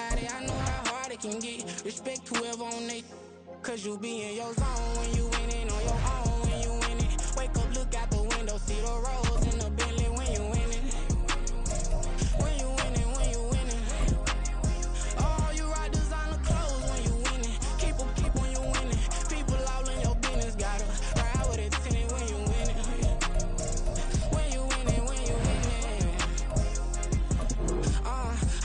somebody, I know how hard it can get. Respect whoever on they, cause you be in your zone when you winning on your own when you winning. Wake up, look out the window, see the rose in the Bentley when you winning. When you winning, when you winning. Oh, you rock designer clothes when you winning. Keep when you winning. People all in your business, gotta ride with it tinted when you winning. When you winning, when you winning.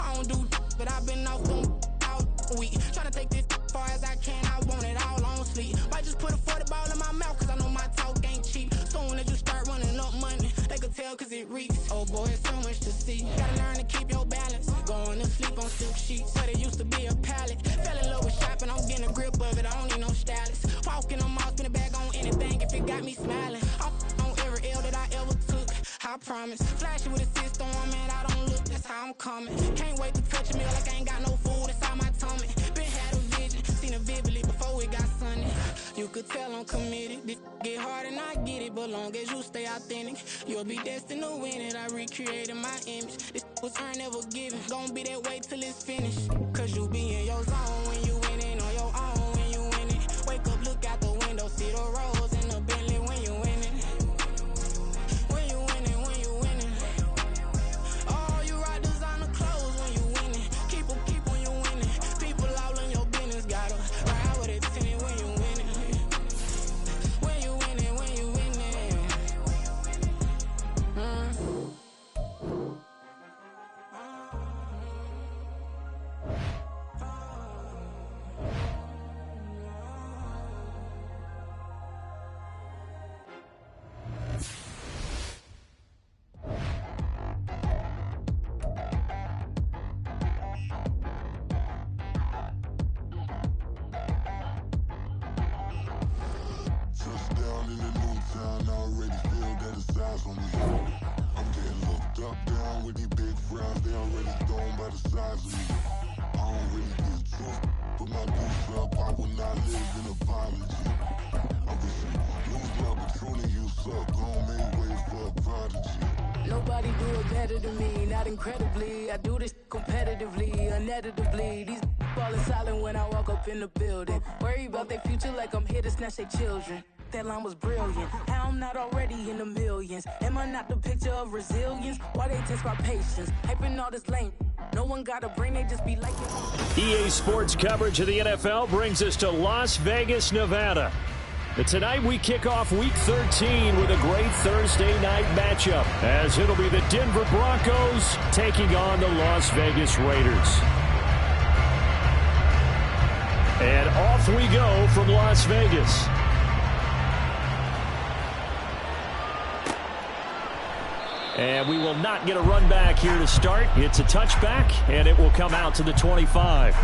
I don't do, but I've been off them all week. Tryna take this far as I can, I want it all on sleep. Might just put a 40 ball in my mouth, cause I know my talk ain't cheap. Soon as you start running up money, they could tell cause it reeks. Oh boy, it's so much to see. Gotta learn to keep your balance. Going to sleep on silk sheets, but it used to be a pallet. Fell in love with shopping, I'm getting a grip of it, I don't need no stylist. Walking on mouth, spin it back on anything if it got me smiling. I'm on every L that I ever took, I promise. Flashy with a system, man, I don't look, that's how I'm coming. Can't wait to touch a meal like I ain't got no food inside my tummy. Been had a vision, seen it vividly before it got sunny. You could tell I'm committed. This get hard and I get it, but long as you stay authentic, you'll be destined to win it. I recreated my image. This was earned, never given. Gonna be that way till it's finished. Cause you be in your zone when you winning on your own when you winning. Wake up, look out the window, see the rose in the Bentley when you winning. When you winning, when you winning. Oh, you rock designer clothes when you winning. Keep when you winning. People all in your business, gotta ride with it tinted when you winning. When you winning, when you winning. Touchdown in the new town, I already feel that it's eyes on me. I'm getting looked up, down with these big frowns, they already thrown by the size of me. I don't really get truth, put my goose up, I will not live in apology. I'm just lose love, but truly you suck, gon' make way for a prodigy. Nobody do it better than me, not incredibly. I do this competitively, uneditably. These falling silent when I walk up in the building. Worry about their future like I'm here to snatch their children. That line was brilliant. How I'm not already in the millions? Am I not the picture of resilience? Why they test my patience? Hyping all this lame. No one got a brain, they just be like it. EA Sports coverage of the NFL brings us to Las Vegas, Nevada. But tonight we kick off Week 13 with a great Thursday night matchup, as it'll be the Denver Broncos taking on the Las Vegas Raiders. And off we go from Las Vegas. And we will not get a run back here to start. It's a touchback, and it will come out to the 25.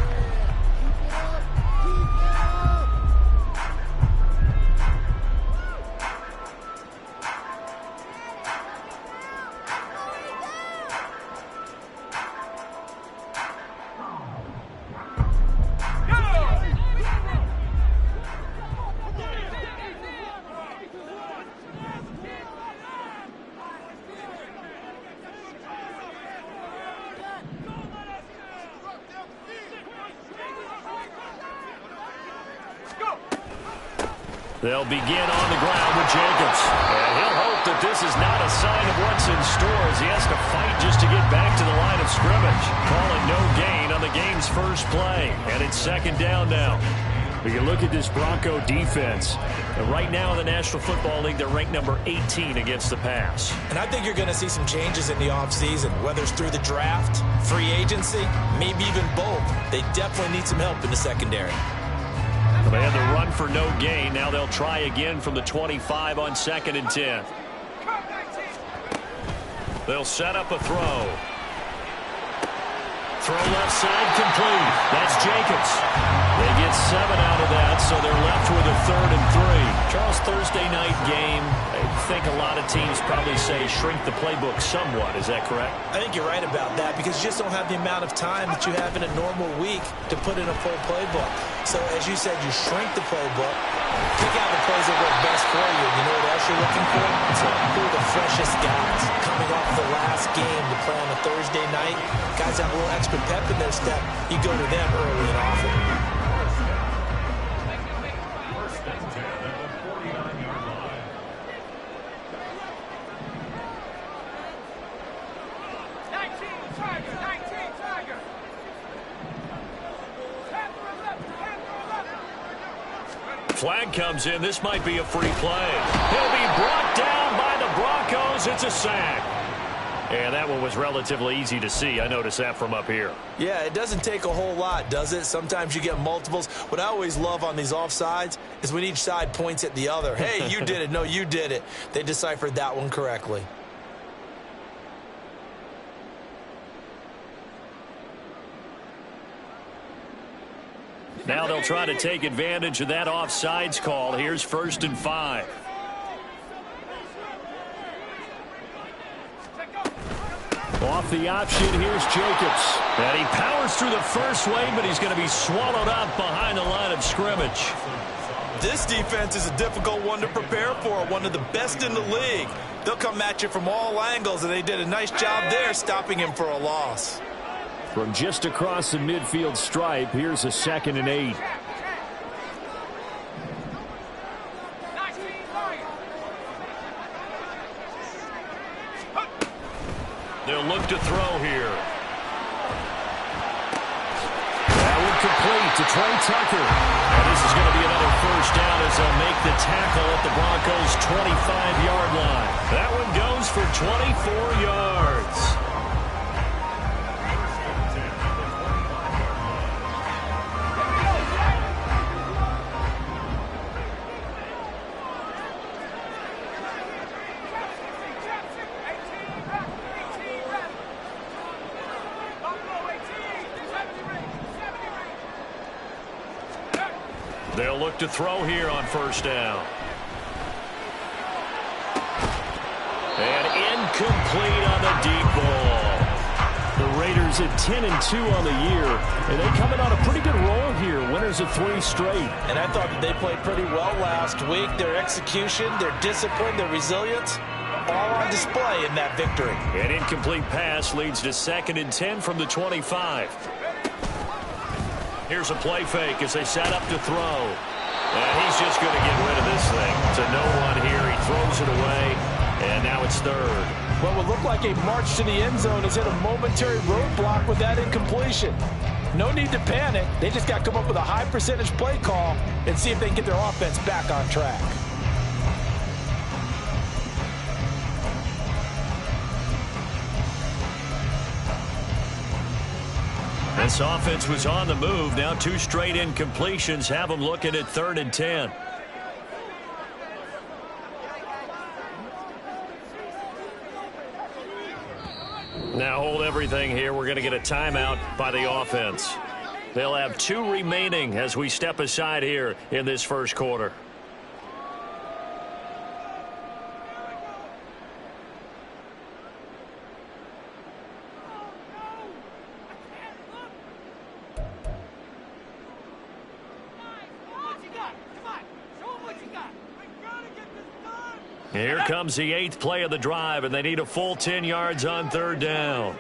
They'll begin on the ground with Jacobs. And he'll hope that this is not a sign of what's in store as he has to fight just to get back to the line of scrimmage. Calling no gain on the game's first play. And it's second down now. We can look at this Bronco defense. And right now in the National Football League, they're ranked number 18 against the pass. And I think you're going to see some changes in the offseason, whether it's through the draft, free agency, maybe even both. They definitely need some help in the secondary. They had the run for no gain. Now they'll try again from the 25 on 2nd and 10. They'll set up a throw. Throw left side complete. That's Jacobs. They get 7 out of that, so they're left with a 3rd and 3. Charles, Thursday night game, I think a lot of teams probably say shrink the playbook somewhat. Is that correct? I think you're right about that because you just don't have the amount of time that you have in a normal week to put in a full playbook. So, as you said, you shrink the playbook, pick out the plays that work best for you. You know what else you're looking for? It's who are the freshest guys coming off the last game to play on a Thursday night. Guys have a little extra the pep in their step, you go to them early and often. Flag comes in. This might be a free play. He'll be brought down by the Broncos. It's a sack. And that one was relatively easy to see. I noticed that from up here. Yeah, it doesn't take a whole lot, does it? Sometimes you get multiples. What I always love on these offsides is when each side points at the other. Hey, you did it. No, you did it. They deciphered that one correctly. Now they'll try to take advantage of that offsides call. Here's 1st and 5. Off the option, here's Jacobs. And he powers through the first wave, but he's going to be swallowed up behind the line of scrimmage. This defense is a difficult one to prepare for, one of the best in the league. They'll come at you from all angles, and they did a nice job there stopping him for a loss. From just across the midfield stripe, here's a 2nd and 8. They'll look to throw here. That one complete to Trey Tucker. And this is going to be another first down as they'll make the tackle at the Broncos' 25-yard line. That one goes for 24 yards. They'll look to throw here on 1st down. And incomplete on the deep ball. The Raiders at 10-2 on the year, and they coming on a pretty good roll here. Winners of 3 straight. And I thought that they played pretty well last week. Their execution, their discipline, their resilience, all on display in that victory. An incomplete pass leads to 2nd and 10 from the 25. Here's a play fake as they set up to throw. And he's just going to get rid of this thing. To no one here. He throws it away. And now it's 3rd. What would look like a march to the end zone has hit a momentary roadblock with that incompletion. No need to panic. They just got to come up with a high percentage play call and see if they can get their offense back on track. This offense was on the move. Now 2 straight incompletions have them looking at 3rd and 10. Now hold everything here. We're going to get a timeout by the offense. They'll have 2 remaining as we step aside here in this first quarter. Here comes the 8th play of the drive, and they need a full 10 yards on 3rd down.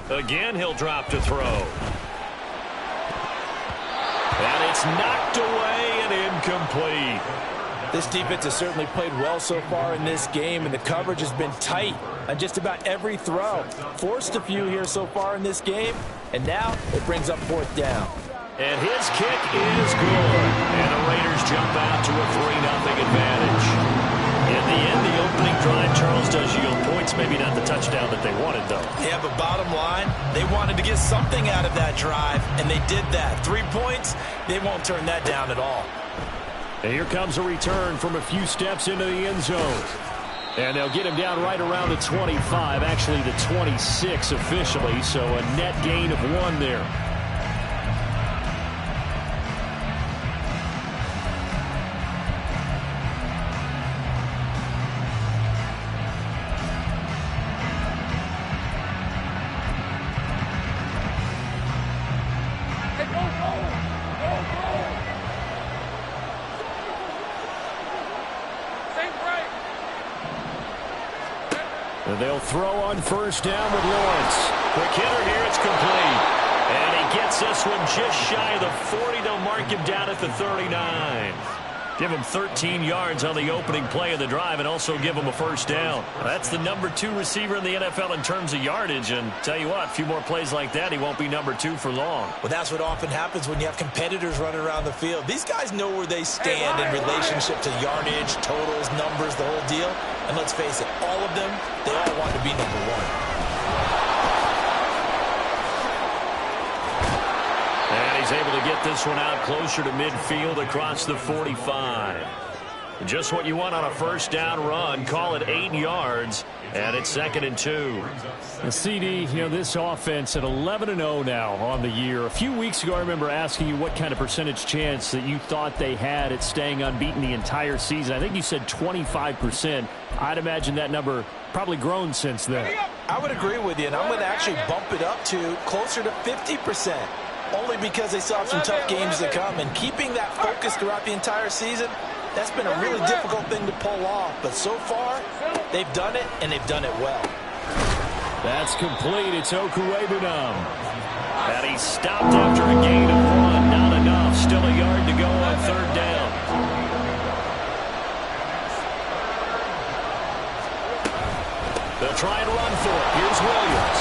Again, he'll drop to throw. And it's knocked away and incomplete. This defense has certainly played well so far in this game, and the coverage has been tight on just about every throw. Forced a few here so far in this game, and now it brings up 4th down. And his kick is good. And the Raiders jump out to a 3-0 advantage. In the end, the opening drive, Charles, does yield points. Maybe not the touchdown that they wanted, though. Yeah, but bottom line, they wanted to get something out of that drive, and they did that. 3 points, they won't turn that down at all. And here comes a return from a few steps into the end zone. And they'll get him down right around the 25, actually the 26 officially, so a net gain of 1 there. They'll throw on first down with Lawrence. Quick hitter here, it's complete. And he gets this one just shy of the 40. They'll mark him down at the 39. Give him 13 yards on the opening play of the drive and also give him a first down. That's the number 2 receiver in the NFL in terms of yardage. And tell you what, a few more plays like that, he won't be number 2 for long. Well, that's what often happens when you have competitors running around the field. These guys know where they stand in relationship to yardage, totals, numbers, the whole deal. And let's face it, all of them, they all want to be number 1. And he's able to get this one out closer to midfield across the 45. Just what you want on a first down run. Call it 8 yards, and it's 2nd and 2. The CD, this offense at 11-0 now on the year. A few weeks ago, I remember asking you what kind of percentage chance that you thought they had at staying unbeaten the entire season. I think you said 25%. I'd imagine that number probably grown since then. I would agree with you, and I'm going to actually bump it up to closer to 50%. Only because they still have some tough games to come. And keeping that focus throughout the entire season, that's been a really difficult thing to pull off. But so far, they've done it, and they've done it well. That's complete. It's Okuwebunam. And he's stopped after a gain of 1. Not enough. Still a yard to go on 3rd down. They'll try and run for it. Here's Williams.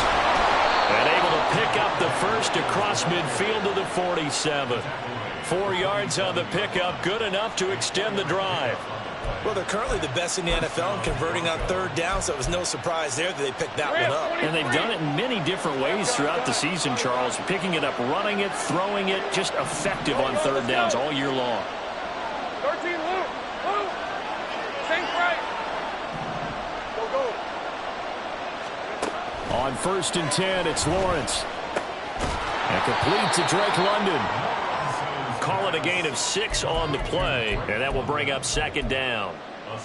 And able to pick up the first across midfield to the 47. 4 yards on the pickup, good enough to extend the drive. Well, they're currently the best in the NFL in converting on 3rd down, so it was no surprise there that they picked that one up. And they've done it in many different ways throughout the season, Charles. Picking it up, running it, throwing it, just effective on 3rd downs all year long. 13, Luke. Think right. Go. On 1st and 10, it's Lawrence. And complete to Drake London. Call it a gain of 6 on the play, and that will bring up 2nd down.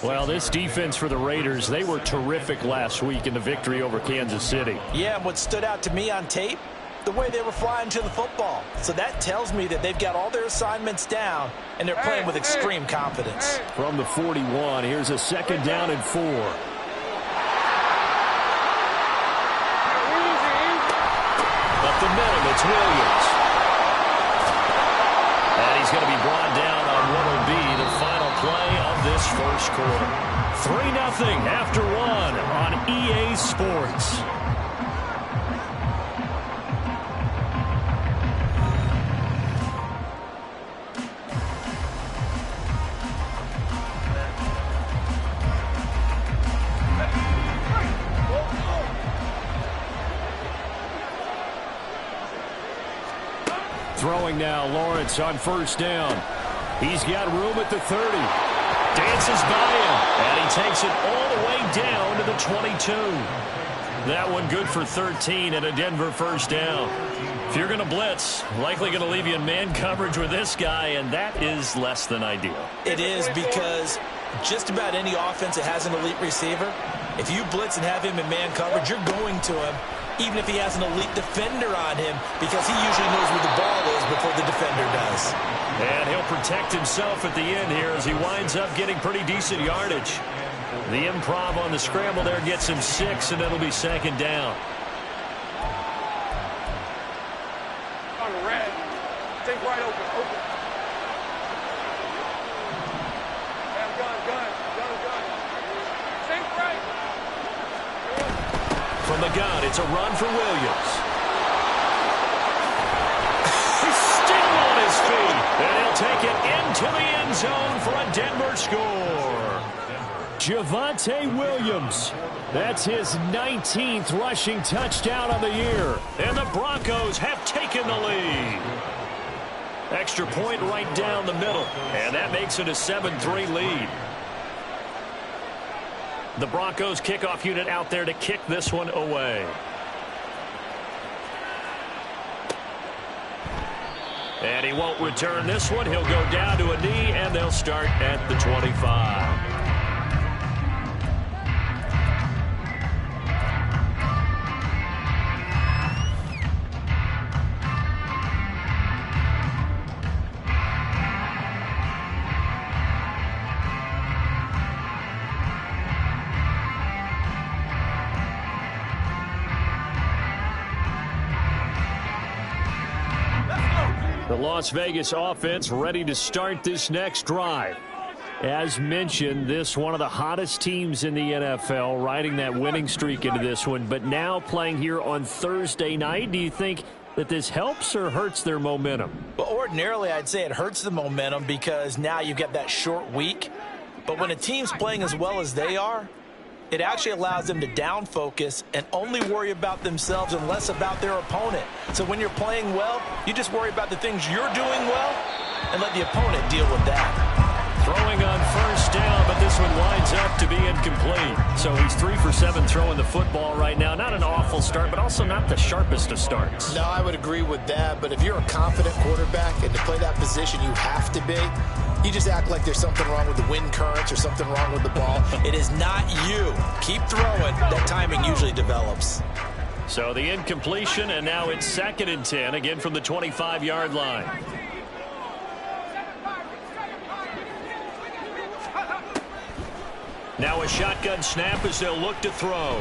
Well, this defense for the Raiders, they were terrific last week in the victory over Kansas City. Yeah, and what stood out to me on tape, the way they were flying to the football. So that tells me that they've got all their assignments down, and they're playing with extreme confidence. From the 41, here's a 2nd down and 4. Up the middle, it's Williams. And he's going to be brought down on what will be the final play of this first quarter. 3-0 after 1 on EA Sports. Throwing now, Lawrence on 1st down. He's got room at the 30. Dances by him, and he takes it all the way down to the 22. That one good for 13 and a Denver first down. If you're going to blitz, likely going to leave you in man coverage with this guy, and that is less than ideal. It is, because just about any offense that has an elite receiver, if you blitz and have him in man coverage, you're going to him, even if he has an elite defender on him, because he usually knows where the ball is before the defender does. And he'll protect himself at the end here as he winds up getting pretty decent yardage. The improv on the scramble there gets him 6, and it'll be 2nd down. On red. Think right open. Gun. Think right. From the gun, it's a run for Williams. He's still on his feet. And he'll take it into the end zone for a Denver score. Javonte Williams. That's his 19th rushing touchdown of the year. And the Broncos have taken the lead. Extra point right down the middle. And that makes it a 7-3 lead. The Broncos kickoff unit out there to kick this one away. And he won't return this one. He'll go down to a knee, and they'll start at the 25. The Las Vegas offense ready to start this next drive. As mentioned, this one of the hottest teams in the NFL, riding that winning streak into this one, but now playing here on Thursday night. Do you think that this helps or hurts their momentum? Well, ordinarily, I'd say it hurts the momentum because now you get that short week. But when a team's playing as well as they are, it actually allows them to down focus and only worry about themselves and less about their opponent. So when you're playing well, you just worry about the things you're doing well and let the opponent deal with that. Throwing on first down, but this one winds up to be incomplete. So he's 3 for 7 throwing the football right now. Not an awful start, but also not the sharpest of starts. No, I would agree with that. But if you're a confident quarterback and to play that position you have to be, you just act like there's something wrong with the wind currents or something wrong with the ball. It is not you. Keep throwing. That timing usually develops. So the incompletion, and now it's 2nd and 10, again from the 25-yard line. Now a shotgun snap as they'll look to throw.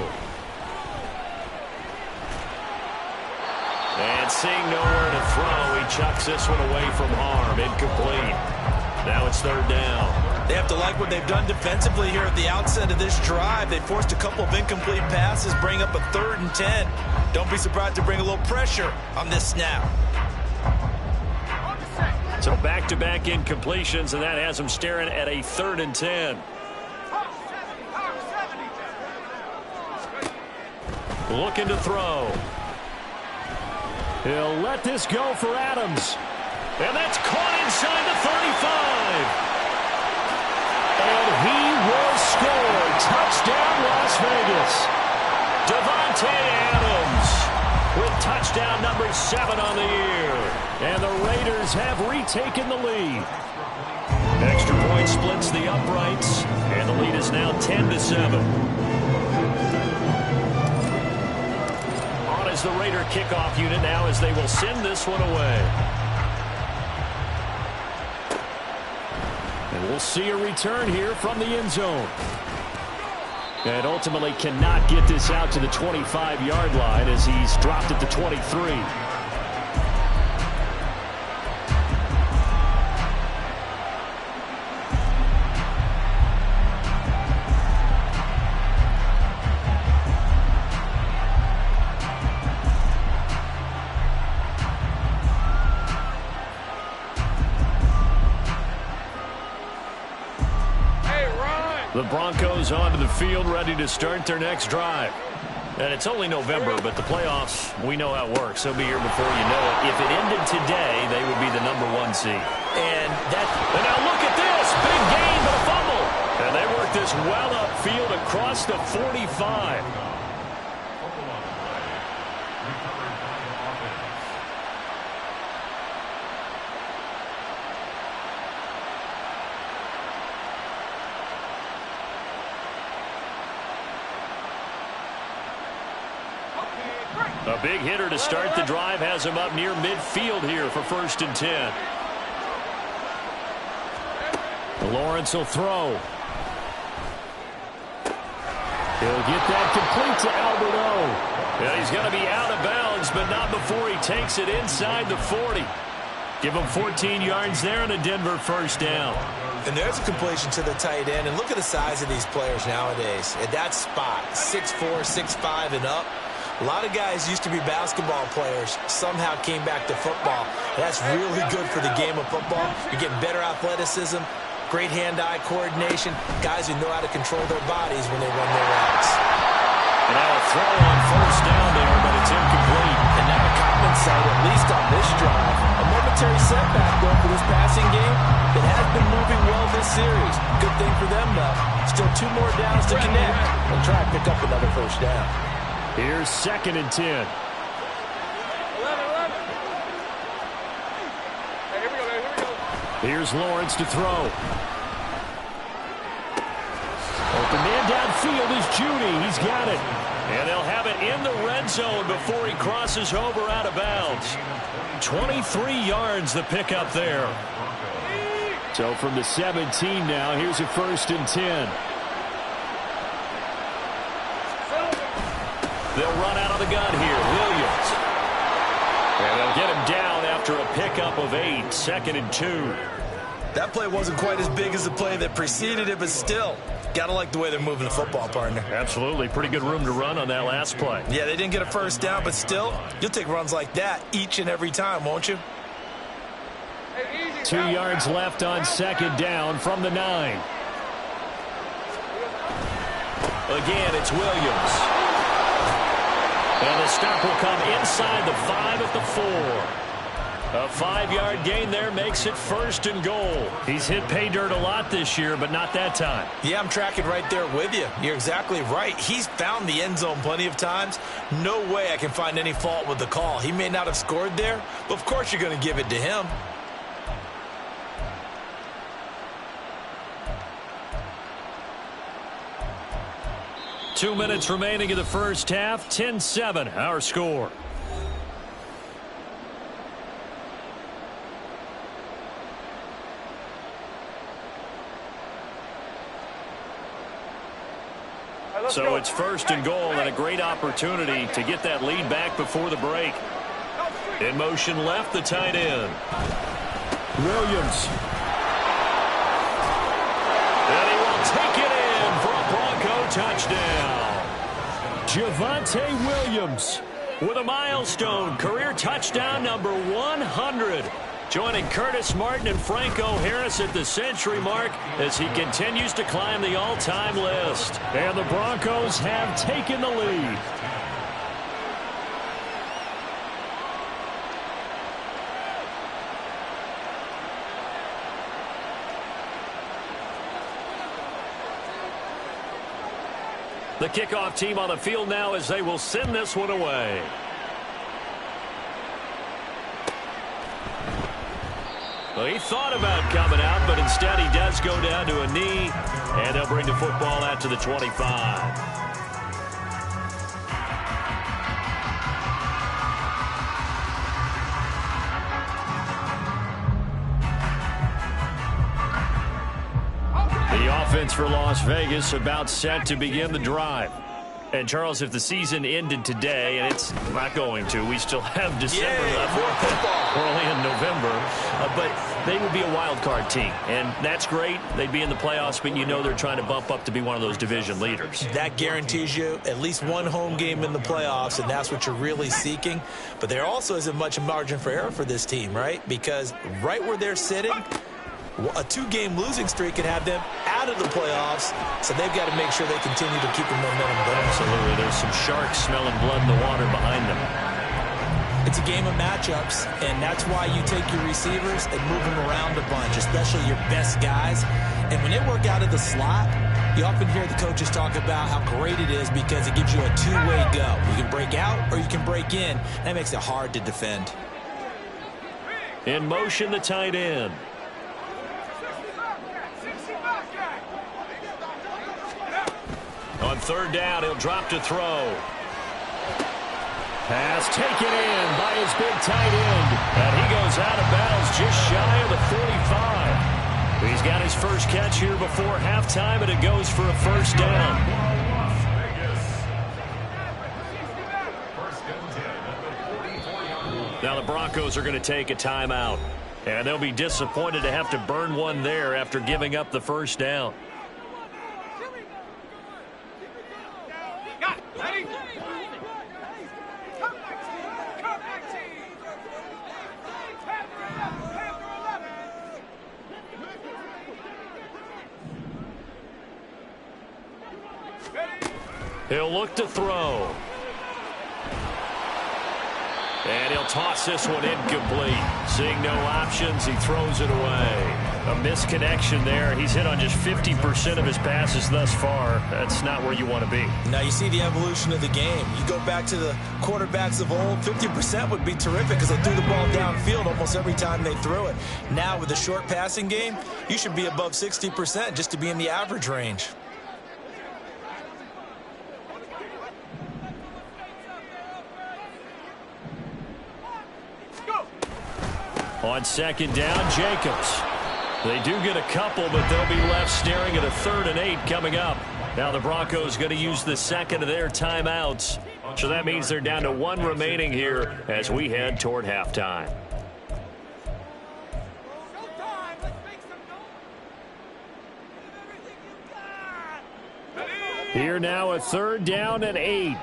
And seeing nowhere to throw, he chucks this one away from harm. Incomplete. Now it's 3rd down. They have to like what they've done defensively here at the outset of this drive. They forced a couple of incomplete passes, bring up a 3rd and 10. Don't be surprised to bring a little pressure on this snap. So back-to-back incompletions, and that has them staring at a 3rd and 10. Looking to throw. He'll let this go for Adams. And that's caught inside the 35. And he will score. Touchdown, Las Vegas. Davante Adams with touchdown number 7 on the year. And the Raiders have retaken the lead. Extra point splits the uprights. And the lead is now 10-7. As the Raider kickoff unit now, as they will send this one away. And we'll see a return here from the end zone. And ultimately cannot get this out to the 25-yard line as he's dropped at the 23. The Broncos onto the field, ready to start their next drive. And it's only November, but the playoffs, we know how it works. They'll be here before you know it. If it ended today, they would be the number 1 seed. And now look at this. Big gain, but a fumble. And they work this well upfield across the 45. A big hitter to start the drive has him up near midfield here for 1st and 10. Lawrence will throw. He'll get that complete to Alberto. Yeah, he's going to be out of bounds, but not before he takes it inside the 40. Give him 14 yards there and a Denver 1st down. And there's a completion to the tight end. And look at the size of these players nowadays. At that spot, 6'4", 6'5", and up. A lot of guys used to be basketball players, somehow came back to football. That's really good for the game of football. You're getting better athleticism, great hand-eye coordination, guys who know how to control their bodies when they run their routes. And now a throw on 1st down there, but it's incomplete. And now a common sight, at least on this drive. A momentary setback, though, for this passing game that has been moving well this series. Good thing for them, though. Still 2 more downs to connect. They'll try and pick up another 1st down. Here's 2nd and 10. 11. Hey, here we go. Here's Lawrence to throw. Open man downfield is Judy. He's got it. And they'll have it in the red zone before he crosses over out of bounds. 23 yards the pickup there. So from the 17 now, here's a 1st and 10. They'll run out of the gun here. Williams. And they'll get him down after a pickup of 8. it's 2nd and 2. That play wasn't quite as big as the play that preceded it, but still, got to like the way they're moving the football, partner. Absolutely. Pretty good room to run on that last play. Yeah, they didn't get a first down, but still, you'll take runs like that each and every time, won't you? 2 yards left on 2nd down from the 9. Again, it's Williams. And the stop will come inside the 5 at the 4. A 5-yard gain there makes it 1st and goal. He's hit pay dirt a lot this year, but not that time. Yeah, I'm tracking right there with you. You're exactly right. He's found the end zone plenty of times. No way I can find any fault with the call. He may not have scored there, but of course you're going to give it to him. Two minutes remaining in the first half. 10-7, our score. So it's 1st and goal, and a great opportunity to get that lead back before the break. In motion left, the tight end. Williams. And he will take it in for a Bronco touchdown. Javonte Williams With a milestone career touchdown number 100. Joining Curtis Martin and Franco Harris at the century mark as he continues to climb the all-time list. And the Broncos have taken the lead. The kickoff team on the field now as they will send this one away. Well, he thought about coming out, but instead he does go down to a knee, and they'll bring the football out to the 25. The offense for Las Vegas about set to begin the drive. And, Charles, if the season ended today, and it's not going to, we still have December left. We're only in November. But they would be a wild card team. And that's great. They'd be in the playoffs, but you know they're trying to bump up to be one of those division leaders. That guarantees you at least one home game in the playoffs, and that's what you're really seeking. But there also isn't much margin for error for this team, right? Because right where they're sitting, a two-game losing streak could have them out of the playoffs, so they've got to make sure they continue to keep the momentum going. Absolutely. There's some sharks smelling blood in the water behind them. It's a game of matchups, and that's why you take your receivers and move them around a bunch, especially your best guys. And when they work out of the slot, you often hear the coaches talk about how great it is because it gives you a two-way go. You can break out or you can break in. That makes it hard to defend. In motion, the tight end. On third down, he'll drop to throw. Pass taken in by his big tight end. And he goes out of bounds just shy of the 45. He's got his first catch here before halftime, and it goes for a first down. Now the Broncos are going to take a timeout. And they'll be disappointed to have to burn one there after giving up the first down. He'll look to throw. And he'll toss this one incomplete. Seeing no options, he throws it away. A misconnection there. He's hit on just 50% of his passes thus far. That's not where you want to be. Now you see the evolution of the game. You go back to the quarterbacks of old, 50% would be terrific because they threw the ball downfield almost every time they threw it. Now with the short passing game, you should be above 60% just to be in the average range. On second down, Jacobs. They do get a couple, but they'll be left staring at a 3rd and 8 coming up. Now the Broncos going to use the second of their timeouts. So that means they're down to one remaining here as we head toward halftime. Here now, a 3rd down and 8.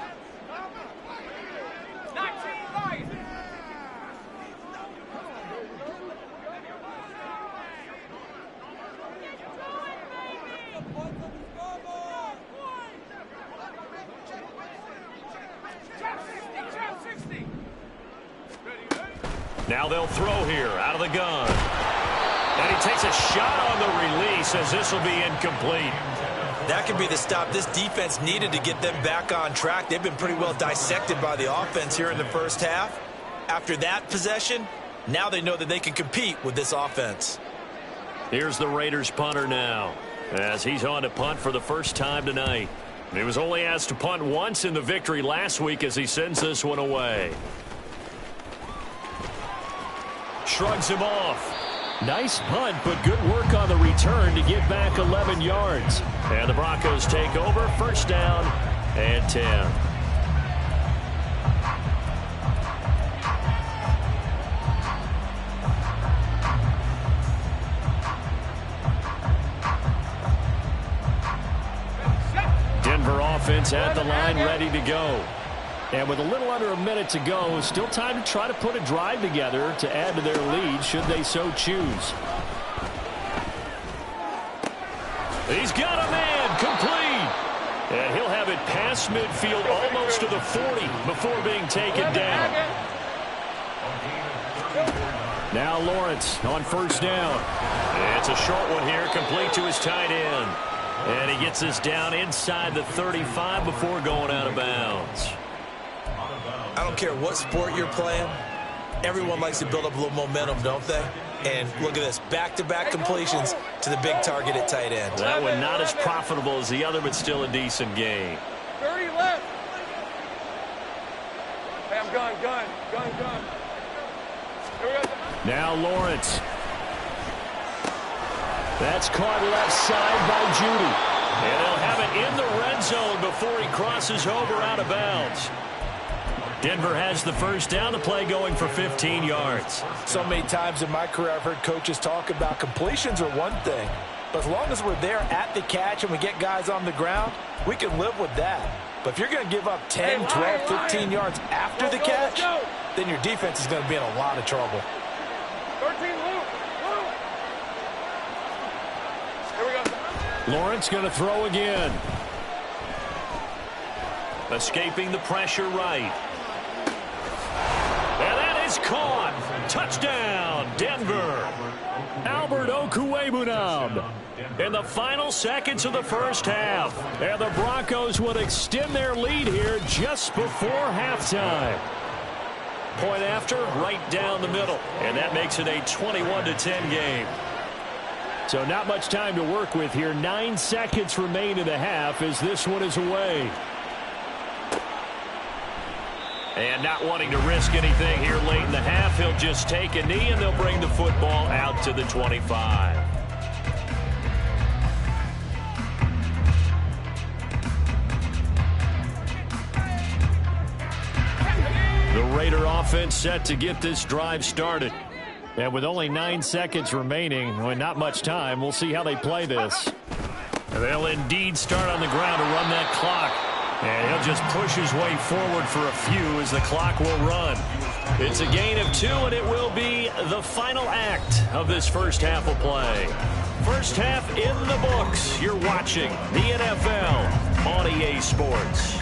Now they'll throw here out of the gun. And he takes a shot on the release as this will be incomplete. That could be the stop this defense needed to get them back on track. They've been pretty well dissected by the offense here in the first half. After that possession, now they know that they can compete with this offense. Here's the Raiders punter now, as he's on to punt for the first time tonight. He was only asked to punt once in the victory last week as he sends this one away. Shrugs him off. Nice punt, but good work on the return to get back 11 yards. And the Broncos take over, 1st down and 10. Denver offense at the line, ready to go. And with a little under a minute to go, still time to try to put a drive together to add to their lead should they so choose. He's got a man, complete. And he'll have it past midfield almost to the 40 before being taken down. Now Lawrence on 1st down. It's a short one here, complete to his tight end. And he gets this down inside the 35 before going out of bounds. I don't care what sport you're playing. Everyone likes to build up a little momentum, don't they? And look at this, back-to-back completions to the big target at tight end. That one not as profitable as the other, but still a decent gain. 30 left. Hey, I'm gun. Here we go. Now Lawrence. That's caught left side by Judy. And they'll have it in the red zone before he crosses over out of bounds. Denver has the 1st down, the play going for 15 yards. So many times in my career I've heard coaches talk about completions are one thing, but as long as we're there at the catch and we get guys on the ground, we can live with that. But if you're going to give up 10, 12, 15 yards after the catch, then your defense is going to be in a lot of trouble. 13 loop. Here we go. Lawrence going to throw again. Escaping the pressure right. And that is caught. Touchdown, Denver. Albert Okwuegbunam in the final seconds of the first half. And the Broncos would extend their lead here just before halftime. Point after, right down the middle. And that makes it a 21-10 game. So not much time to work with here. 9 seconds remain in the half as this one is away. And not wanting to risk anything here late in the half, he'll just take a knee and they'll bring the football out to the 25. The Raider offense set to get this drive started. And with only 9 seconds remaining, and not much time, we'll see how they play this. They'll indeed start on the ground to run that clock. And he'll just push his way forward for a few as the clock will run. It's a gain of 2, and it will be the final act of this first half of play. First half in the books. You're watching the NFL on EA Sports.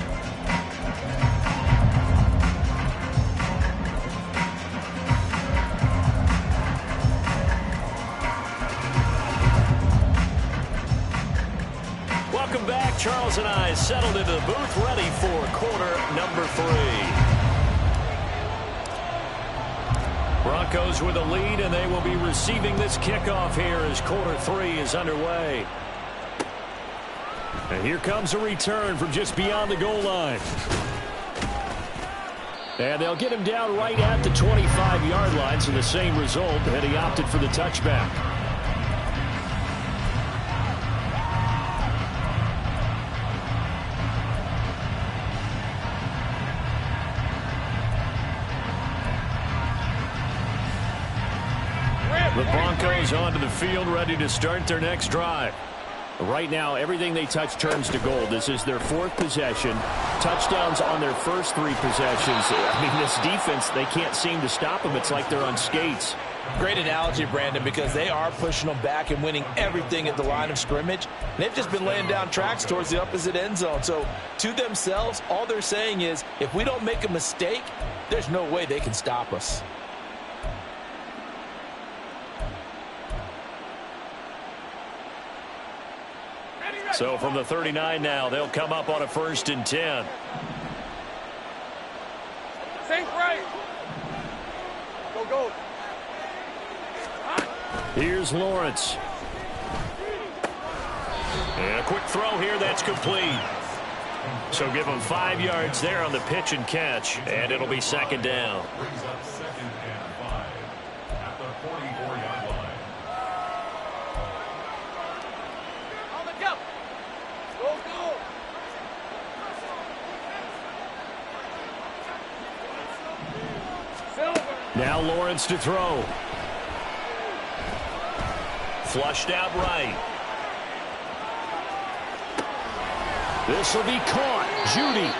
Welcome back. Charles and I settled into the booth, ready for quarter number 3. Broncos with a lead, and they will be receiving this kickoff here as quarter 3 is underway. And here comes a return from just beyond the goal line. And they'll get him down right at the 25-yard line, so the same result, and he opted for the touchback. The Broncos onto the field, ready to start their next drive. Right now, everything they touch turns to gold. This is their 4th possession. Touchdowns on their first 3 possessions. I mean, this defense, they can't seem to stop them. It's like they're on skates. Great analogy, Brandon, because they are pushing them back and winning everything at the line of scrimmage. They've just been laying down tracks towards the opposite end zone. So, to themselves, all they're saying is, if we don't make a mistake, there's no way they can stop us. So from the 39 now, they'll come up on a 1st and 10. Safe right. Go. Here's Lawrence. And a quick throw here, that's complete. So give him 5 yards there on the pitch and catch, and it'll be 2nd down. Brings up 2nd and 5 at the 44-yard line. On the go. Go. Silver. Now Lawrence to throw. Flushed out right. This will be caught. Judy.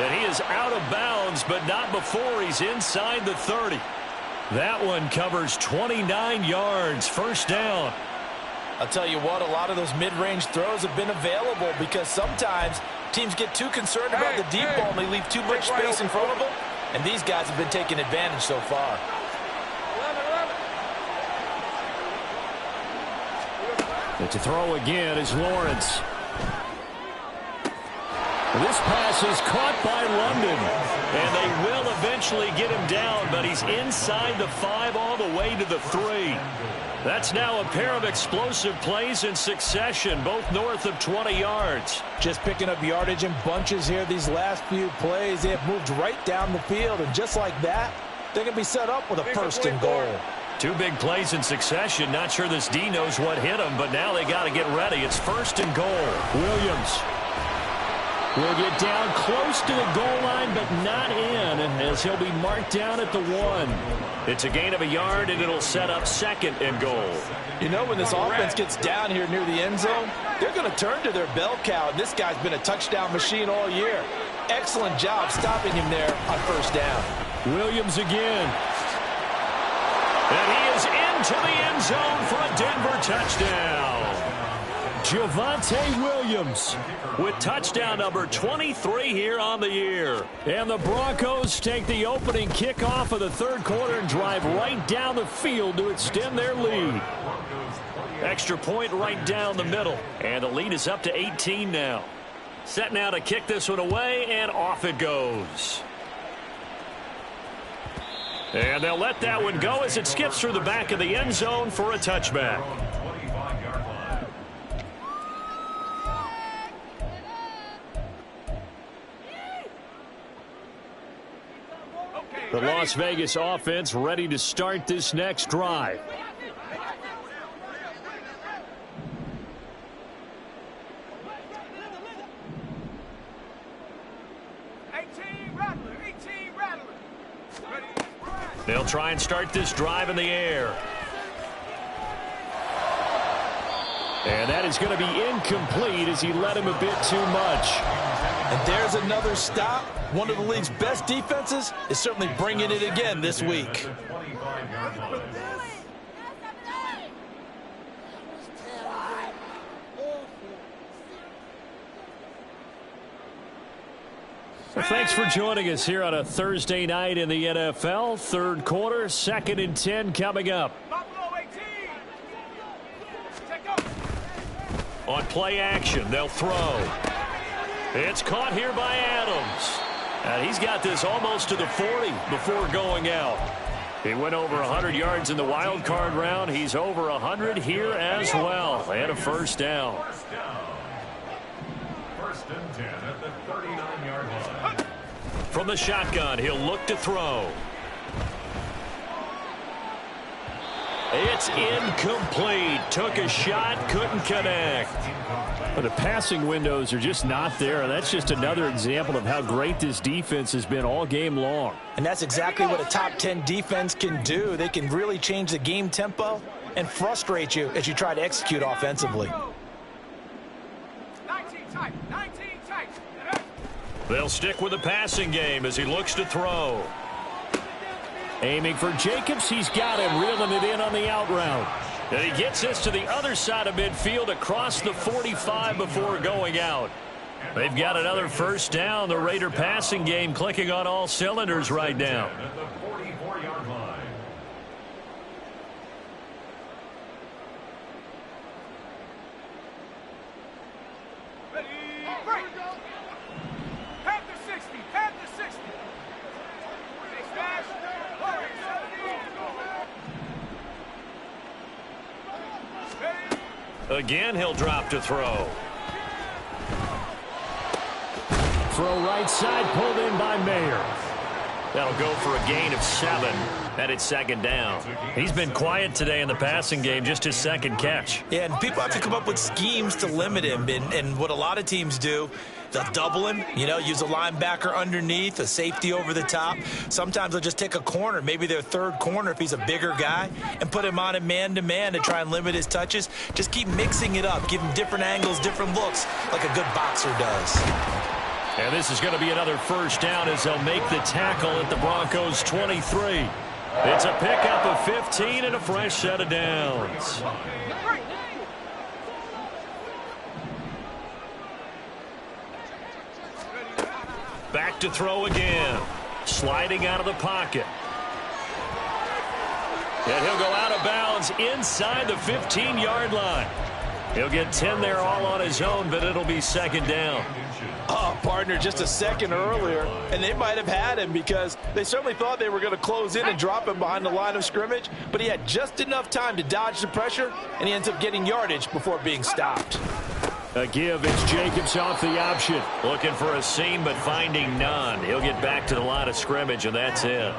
And he is out of bounds, but not before he's inside the 30. That one covers 29 yards. 1st down. I'll tell you what, a lot of those mid-range throws have been available because sometimes teams get too concerned about the deep ball and they leave too much space in front of them. And these guys have been taking advantage so far. 11. And to throw again is Lawrence. This pass is caught by London. And they will eventually get him down, but he's inside the 5 all the way to the 3. That's now a pair of explosive plays in succession, both north of 20 yards. Just picking up yardage in bunches here these last few plays. They have moved right down the field, and just like that, they're going to be set up with a 1st and goal. 2 big plays in succession. Not sure this D knows what hit him, but now they got to get ready. It's 1st and goal. Williams will get down close to the goal line, but not in, as he'll be marked down at the 1. It's a gain of a yard, and it'll set up 2nd and goal. You know, when this offense gets down here near the end zone, they're going to turn to their bell cow, and this guy's been a touchdown machine all year. Excellent job stopping him there on 1st down. Williams again. And he is into the end zone for a Denver touchdown. Javonte Williams with touchdown number 23 here on the year. And the Broncos take the opening kickoff of the 3rd quarter and drive right down the field to extend their lead. Extra point right down the middle. And the lead is up to 18 now. Set now to kick this one away, and off it goes. And they'll let that one go as it skips through the back of the end zone for a touchback. The Las Vegas offense ready to start this next drive. They'll try and start this drive in the air. And that is going to be incomplete as he led him a bit too much. And there's another stop. One of the league's best defenses is certainly bringing it again this week. Well, thanks for joining us here on a Thursday night in the NFL. 3rd quarter, 2nd and 10 coming up. On play action, they'll throw. It's caught here by Adams. And he's got this almost to the 40 before going out. He went over 100 yards in the wild card round. He's over 100 here as well. And a 1st down. 1st and 10 at the 39-yard line. From the shotgun, he'll look to throw. It's incomplete. Took a shot, couldn't connect. But the passing windows are just not there. That's just another example of how great this defense has been all game long. And that's exactly what a top 10 defense can do. They can really change the game tempo and frustrate you as you try to execute offensively. They'll stick with the passing game as he looks to throw. Aiming for Jacobs. He's got him, reeling it in on the out route. And he gets this to the other side of midfield across the 45 before going out. They've got another first down. The Raider passing game clicking on all cylinders right now. At the 44-yard line. Again, he'll drop to throw. Throw right side, pulled in by Mayer. That'll go for a gain of 7. And it's second down. He's been quiet today in the passing game, just his second catch. Yeah, and people have to come up with schemes to limit him. And what a lot of teams do, they'll double him, use a linebacker underneath, a safety over the top. Sometimes they'll just take a corner, maybe their third corner if he's a bigger guy, and put him on a man-to-man to try and limit his touches. Just keep mixing it up, give him different angles, different looks, like a good boxer does. And this is going to be another first down as they'll make the tackle at the Broncos' 23. It's a pickup of 15 and a fresh set of downs. Back to throw again. Sliding out of the pocket. And he'll go out of bounds inside the 15-yard line. He'll get 10 there all on his own, but it'll be second down. Oh, partner, just a second earlier, and they might have had him because they certainly thought they were going to close in and drop him behind the line of scrimmage, but he had just enough time to dodge the pressure, and he ends up getting yardage before being stopped. A give, it's Jacobs off the option. Looking for a seam, but finding none. He'll get back to the line of scrimmage, and that's it.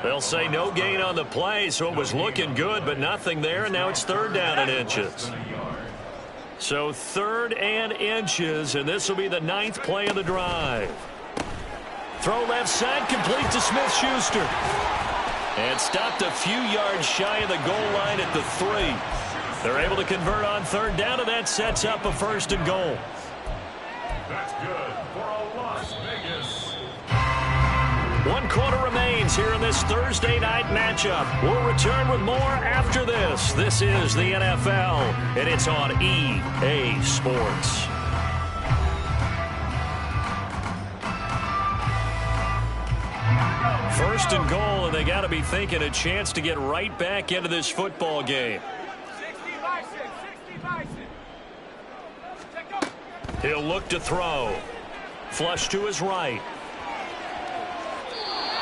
They'll say no gain on the play, so it was looking good, but nothing there, and now it's third down and inches. So 3rd and inches, and this will be the 9th play of the drive. Throw left side, complete to Smith-Schuster. And stopped a few yards shy of the goal line at the 3. They're able to convert on third down, and that sets up a 1st and goal. That's good for a Las Vegas. 1 quarter remains here in this Thursday night matchup. We'll return with more after this. This is the NFL, and it's on EA Sports. First and goal, and they got to be thinking a chance to get right back into this football game. He'll look to throw. Flush to his right.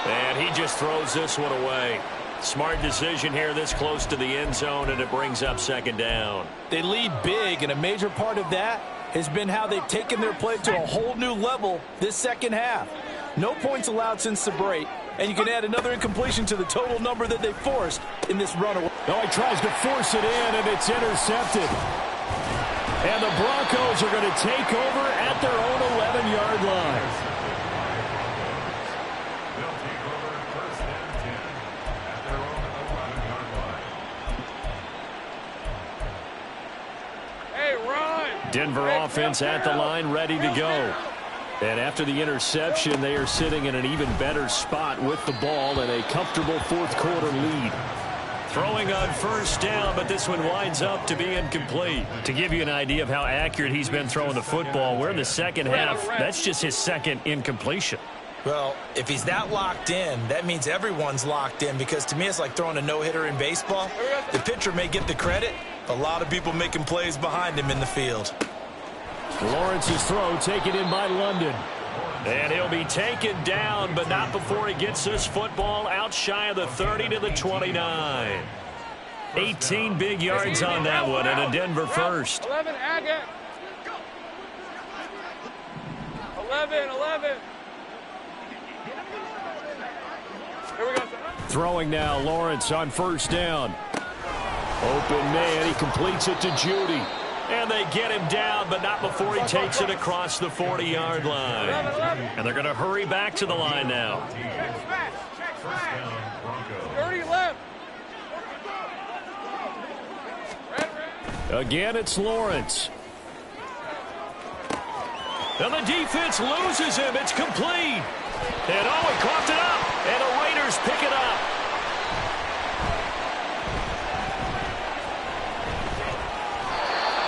And he just throws this one away. Smart decision here this close to the end zone, and it brings up second down. They lead big, and a major part of that has been how they've taken their play to a whole new level this second half. No points allowed since the break, and you can add another incompletion to the total number that they forced in this runaway. No, he tries to force it in, and it's intercepted. And the Broncos are going to take over at their own 11-yard line. Denver offense at the line, ready to go. And after the interception, they are sitting in an even better spot with the ball and a comfortable 4th quarter lead. Throwing on first down, but this one winds up to be incomplete. To give you an idea of how accurate he's been throwing the football, we're in the second half. That's just his second incompletion. Well, if he's that locked in, that means everyone's locked in, because to me it's like throwing a no-hitter in baseball. The pitcher may get the credit. A lot of people making plays behind him in the field. Lawrence's throw taken in by London. And he'll be taken down, but not before he gets this football out shy of the 30 to the 29. 18 big yards on that one, and a Denver first. 11, Agate. 11. Here we go. Throwing now, Lawrence on first down. Open man, he completes it to Judy. And they get him down, but not before he takes it across the 40-yard line. And they're going to hurry back to the line now. 30 left. Again, it's Lawrence. And the defense loses him. It's complete. And oh, he coughed it up. And the Raiders pick it up.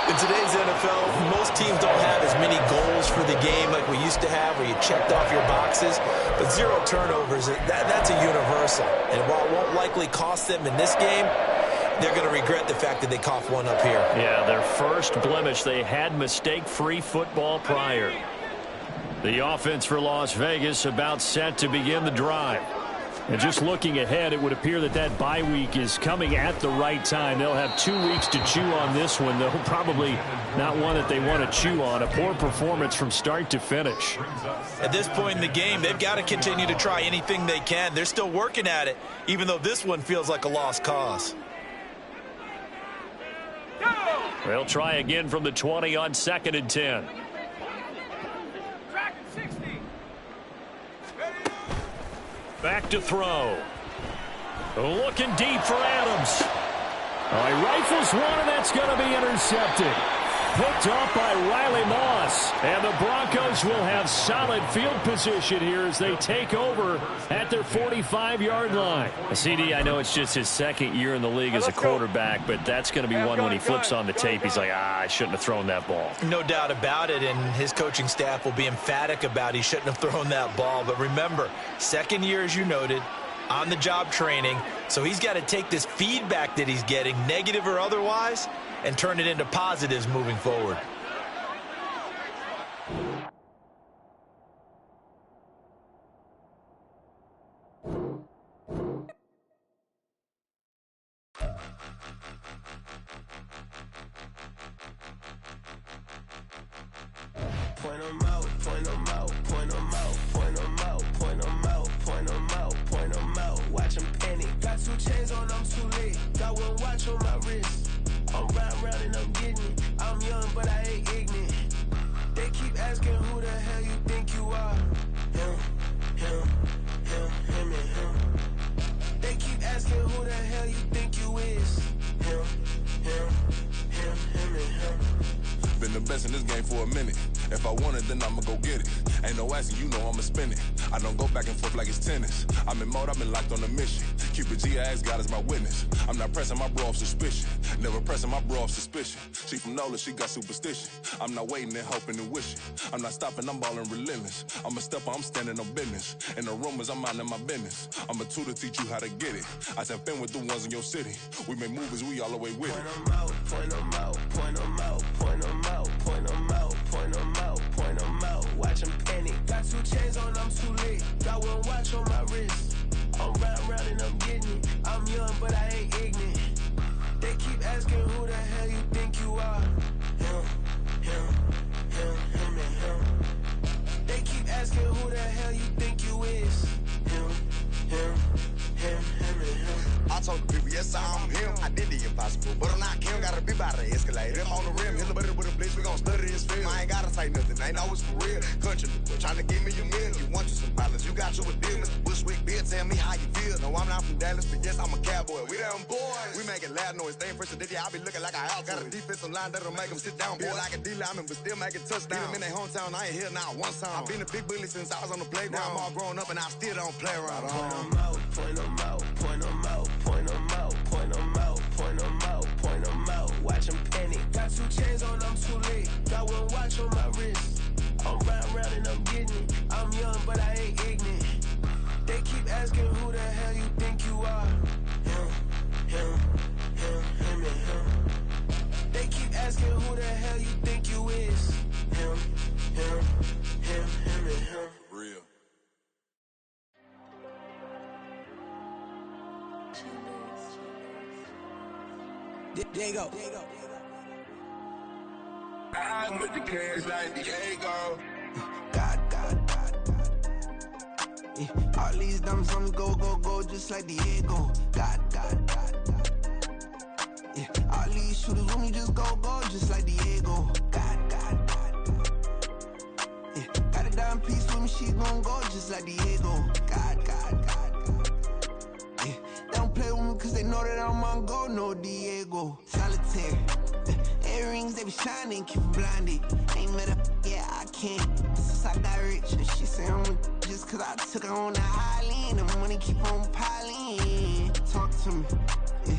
In today's NFL, most teams don't have as many goals for the game like we used to have, where you checked off your boxes. But 0 turnovers, that's a universal. And while it won't likely cost them in this game, they're going to regret the fact that they coughed one up here. Yeah, their first blemish. They had mistake-free football prior. The offense for Las Vegas about set to begin the drive. And just looking ahead, it would appear that that bye week is coming at the right time. They'll have 2 weeks to chew on this one, though probably not one that they want to chew on. A poor performance from start to finish. At this point in the game, they've got to continue to try anything they can. They're still working at it, even though this one feels like a lost cause. They'll try again from the 20 on 2nd and 10. Back to throw. Looking deep for Adams. He rifles one, and that's going to be intercepted. Picked up by Riley Moss. And the Broncos will have solid field position here as they take over at their 45-yard line. CD, I know it's just his 2nd year in the league as a quarterback, but that's going to be one when he flips on the tape. He's like, I shouldn't have thrown that ball. No doubt about it, and his coaching staff will be emphatic about he shouldn't have thrown that ball. But remember, 2nd year, as you noted, on-the-job training, so he's got to take this feedback that he's getting, negative or otherwise, and turn it into positives moving forward. Point 'em out, point 'em out, point 'em out, point 'em out, point 'em out, point 'em out, point 'em out. Watch 'em panic. Got 2 chains on, I'm too late. Got 1 watch on my wrist. I'm riding round and I'm getting it. I'm young, but I ain't ignorant. They keep asking who the hell you think you are. Him, him, him, him, and him. They keep asking who the hell you think you is. Him, him, him, him, and him. Been the best in this game for a minute. If I want it, then I'ma go get it. Ain't no asking, you know I'ma spin it. I don't go back and forth like it's tennis. I'm in mode, I've been locked on a mission. Cupid G, I ask God as my witness. I'm not pressing my bro off suspicion. Never pressing my bro off suspicion. She from Nola, she got superstition. I'm not waiting and hoping and wishing. I'm not stopping, I'm balling relentless. I'm a stepper, I'm standing on business. In the rumors, I'm minding my business. I'm a tutor, teach you how to get it. I said, fin with the ones in your city. We make movies, we all the way with it. Point 'em out, point 'em out, point 'em out, point 'em out, point 'em out, point 'em out, point 'em out. Watch 'em panic. Got 2 chains on, I'm too late. Got 1 watch on my wrist. I'm riding round and I'm getting it. I'm young, but I ain't ignorant. They keep asking who the hell you think you are. Him, him, him, him, and him. They keep asking who the hell you think you is. Him, him, him, him, and him. I told the people, yes, I'm him. I did the impossible, but I'm not Kim. Gotta be by the escalator. Him on the rim, hit the butter with a blitz. We gon' study his film. I ain't gotta say nothing, ain't always for real. Country, trying to give me a meal. You want you some balance, you got you a deal. Mr. Bushwick, Bill, tell me how you feel. No, I'm not from Dallas, but yes, I'm a cowboy. We them boys. We making loud noise. Staying fresh today, I be looking like a house. Got a defensive line that'll make them sit down. Feel like a D-lineman, but still making touchdowns. Beat them in their hometown, I ain't here not one time. I've been a big bully since I was on the playground. Now I'm all grown up and I still don't play around. Point 'em out, point 'em out, point 'em out, point 'em out, point 'em out, point 'em out, point 'em out. Watch 'em panic. Got 2 chains on, I'm too late. Got 1 watch on my wrist. I'm riding round and I'm getting it. I'm young, but I ain't ignorant. They keep asking who the hell you think you are. Him, him, him, him, and him. They keep asking who the hell you think you is. Him, him, him, him, and him. Real. There you go. I'm with the cash like Diego. God. Yeah. All these numbers on the go, just like Diego. God. Yeah. All these shooters with me just go, just like Diego. God. Yeah. Got a dime piece with me, she gon' go just like Diego. God. Yeah. They don't play with me cause they know that I'm on go, no Diego. Solitaire. Earrings, they be shining, keep blinded. Ain't met up, yeah, I can't. can. Since I got rich, and she say I'm a just cause I took her on the island. The money keep on piling. Talk to me, yeah.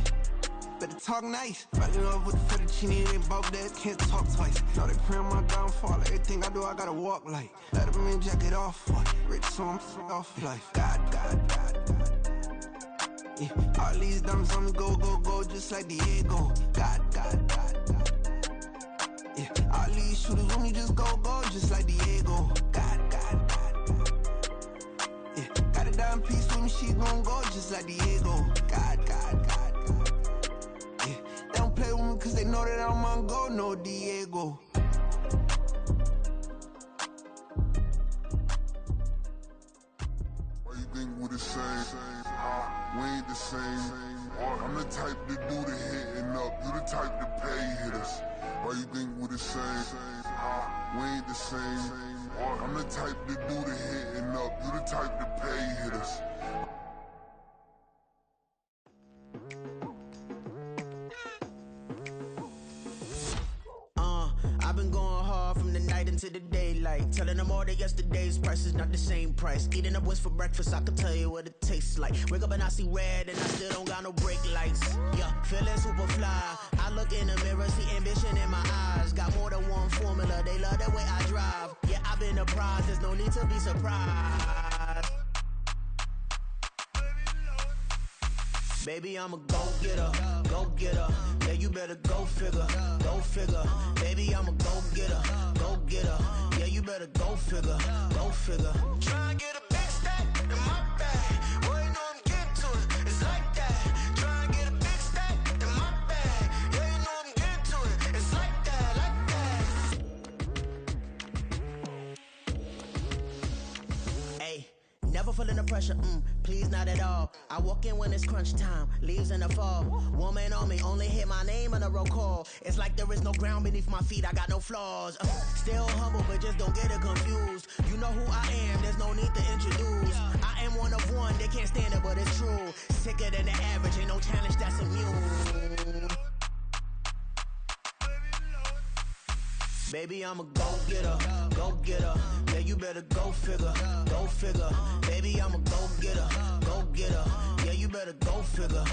Better talk nice. Fell in love with the fettuccine and both days can't talk twice. Now they pray on my downfall. Everything I do, I gotta walk like. Let them in, jacket off. What? Rich, so I'm off life. God. Yeah. All these diamonds on me go, just like Diego. God. Yeah. All these shooters on me just go, just like Diego. God. Yeah. Got a dime piece with me, she gon' go just like Diego. God. Yeah. They don't play with me cause they know that I'm on go, no Diego. Why you think we the same? We ain't the same. I'm the type to do the hitting up. You the type to pay hitters. Why you think we the same? We ain't the same. I'm the type to do the hitting up. You the type to pay hitters. I've been going hard from the night into the daylight, telling them all that yesterday's price is not the same price. Eating up what's for breakfast, I can tell you what it tastes like. Wake up and I see red and I still don't got no brake lights. Yeah, feeling super fly. I look in the mirror, see ambition in my eyes. Got more than one formula, they love the way I drive. Yeah, I've been a prize, there's no need to be surprised. Baby, I'm a go-getter. Yeah, you better go figure. Baby, I'm a go-getter. Yeah, you better go figure. Try and get a big stack in my bag. Boy, you know I'm getting to it. It's like that. Try and get a big stack in my bag. Yeah, you know I'm getting to it. It's like that. Hey, never feeling the pressure, please not at all. I walk in when it's crunch time, leaves in the fall. Woman on me, only hit my name on a roll call. It's like there is no ground beneath my feet, I got no flaws. Still humble, but just don't get it confused. You know who I am, there's no need to introduce. I am one of one, they can't stand it, but it's true. Sicker than the average, ain't no challenge that's immune. Baby, I'm a go-getter. Yeah, you better go figure. Baby, I'm a go-getter. Yeah, you better go figure.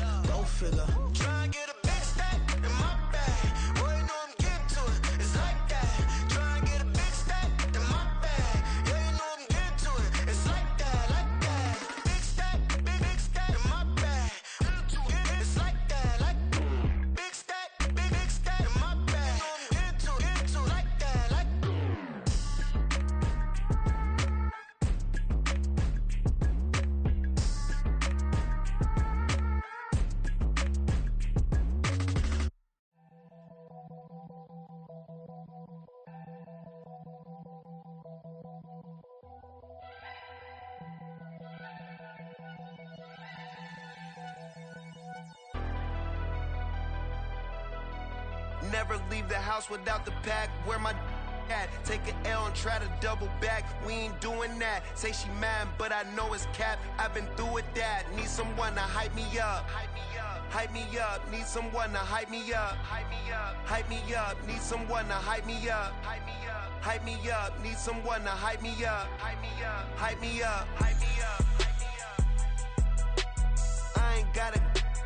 Try and get a big stack in my bag. Boy, you know I'm getting to it. It's like that. Try and get a big stack in my bag. Yeah, you know I'm getting to it. It's like that. Big stack in my bag. It's like that. Big stack in my bag. You know I'm getting to it. Like that. Never leave the house without the pack. Where my at? Take an L and try to double back. We ain't doing that. Say she mad, but I know it's cap. I've been through with that. Need someone to hype me up. Hype me up. Need someone to hype me up. Hype me up. Need someone to hype me up. Hype me up. Need someone to hype me up. Hype me up. I ain't got it,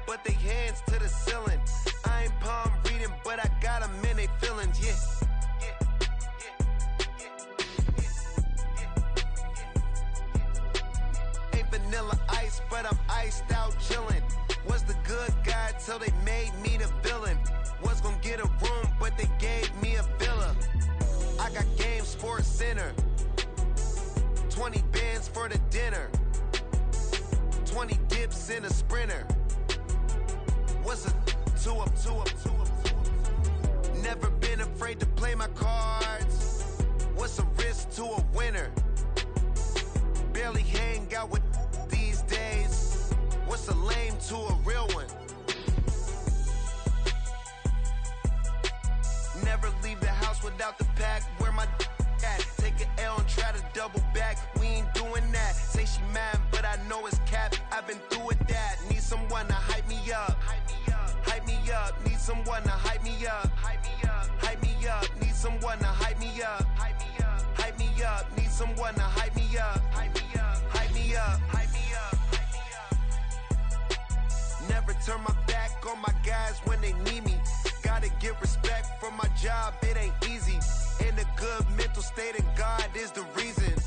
but they hands to the ceiling. I ain't palm reading, but I got them in they feelings, yeah. Ain't vanilla ice, but I'm iced out chillin'. Was the good guy till they made me the villain. Was gonna get a room, but they gave me a villa. I got Game Sports Center. 20 bands for the dinner. 20 dips in a Sprinter. What's a two up. Never been afraid to play my cards. What's a risk to a winner? Barely hang out with these days. What's a lame to a real one? Never leave the house without the pack. Where my at? Take an L and try to double back. We ain't doing that. Say she mad, but I know it's cap. I've been through with that. Need someone to hype me up. Hype me up. Need someone to hype me up. Hype me up. Need someone to hype me up. Hype me someone to hype me up. Hype me up. Hype me up. Hype me up. Hype me up. Never turn my back on my guys when they need me. Gotta get respect for my job, it ain't easy. In a good mental state, and God is the reason.